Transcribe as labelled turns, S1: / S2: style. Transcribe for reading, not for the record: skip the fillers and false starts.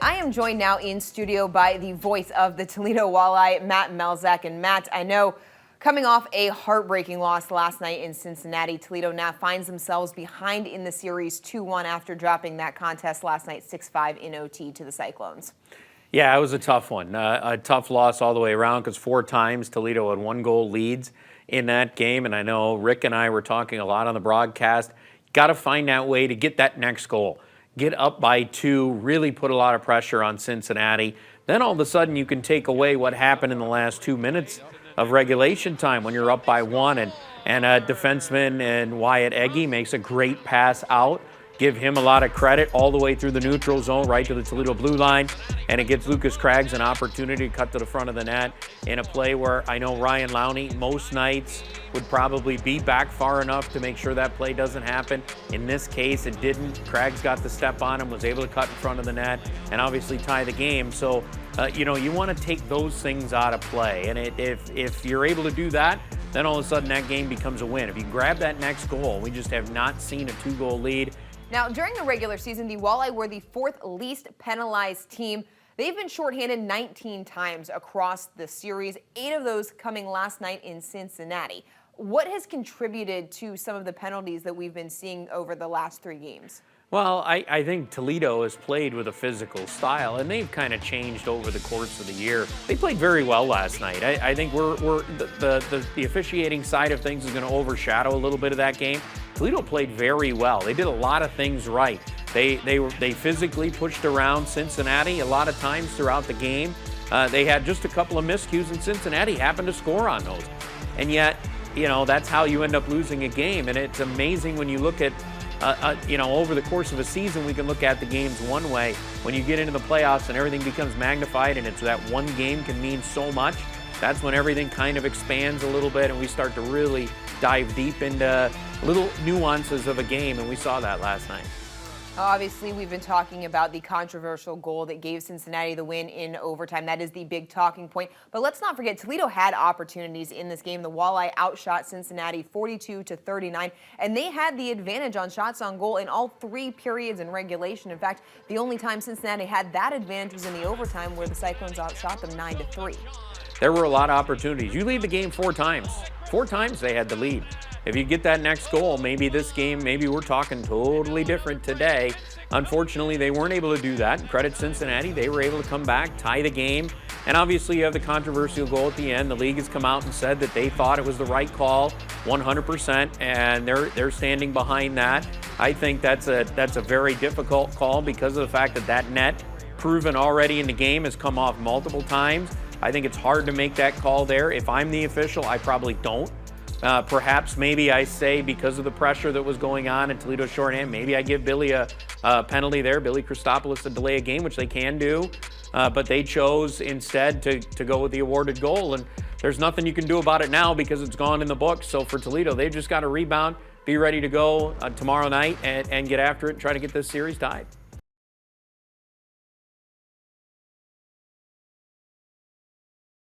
S1: I am joined now in studio by the voice of the Toledo Walleye, 𝗦𝗫𝗍𝗫. And Matt, I know coming off a heartbreaking loss last night in Cincinnati, Toledo now finds themselves behind in the series 2-1 after dropping that contest last night 6-5 in OT to the Cyclones.
S2: Yeah, it was a tough one. A tough loss all the way around because 4 times Toledo had 1-goal leads in that game. And I know Rick and I were talking a lot on the broadcast. Got to find that way to get that next goal. Get up by 2, really put a lot of pressure on Cincinnati. Then all of a sudden you can take away what happened in the last 2 minutes of regulation time when you're up by 1. And a defenseman and 𝗦𝗫𝗍𝗫 makes a great pass out. Give him a lot of credit all the way through the neutral zone, right to the Toledo blue line. And it gives Lucas Craggs an opportunity to cut to the front of the net in a play where I know Ryan Lowney most nights would probably be back far enough to make sure that play doesn't happen. In this case, it didn't. Craggs got the step on him, was able to cut in front of the net, and obviously tie the game. So, you know, you want to take those things out of play. And if you're able to do that, then all of a sudden that game becomes a win. If you grab that next goal, we just have not seen a 2-goal lead.
S1: Now, during the regular season, the Walleye were the 4th least penalized team. They've been shorthanded 19 times across the series, 8 of those coming last night in Cincinnati. What has contributed to some of the penalties that we've been seeing over the last 3 games?
S2: Well, I think Toledo has played with a physical style, and they've kind of changed over the course of the year. They played very well last night. I think the officiating side of things is going to overshadow a little bit of that game. Toledo played very well. They did a lot of things right. They physically pushed around Cincinnati a lot of times throughout the game. They had just a couple of miscues, and Cincinnati happened to score on those. And yet, you know, that's how you end up losing a game. And it's amazing when you look at you know, over the course of a season, we can look at the games one way. When you get into the playoffs and everything becomes magnified and it's that one game can mean so much, that's when everything kind of expands a little bit and we start to really dive deep into little nuances of a game, and we saw that last night.
S1: Obviously, we've been talking about the controversial goal that gave Cincinnati the win in overtime. That is the big talking point. But let's not forget, Toledo had opportunities in this game. The Walleye outshot Cincinnati 42-39, and they had the advantage on shots on goal in all 3 periods in regulation. In fact, the only time Cincinnati had that advantage was in the overtime, where the Cyclones outshot them 9-3.
S2: There were a lot of opportunities. You lead the game 4 times. 4 times they had the lead. If you get that next goal, maybe this game, maybe we're talking totally different today. Unfortunately, they weren't able to do that. Credit Cincinnati, they were able to come back, tie the game. And obviously you have the controversial goal at the end. The league has come out and said that they thought it was the right call 100%, and they're standing behind that. I think that's a very difficult call because of the fact that that net, proven already in the game, has come off multiple times. I think it's hard to make that call there. If I'm the official, I probably don't. Perhaps maybe I say, because of the pressure that was going on in Toledo shorthand, maybe I give Billy a penalty there, 𝗦𝗫𝗍𝗫 𝗏𝗏𝗏 to delay a game, which they can do. But they chose instead to go with the awarded goal. And there's nothing you can do about it now because it's gone in the books. So for Toledo, they've just got to rebound, be ready to go tomorrow night and get after it and try to get this series tied.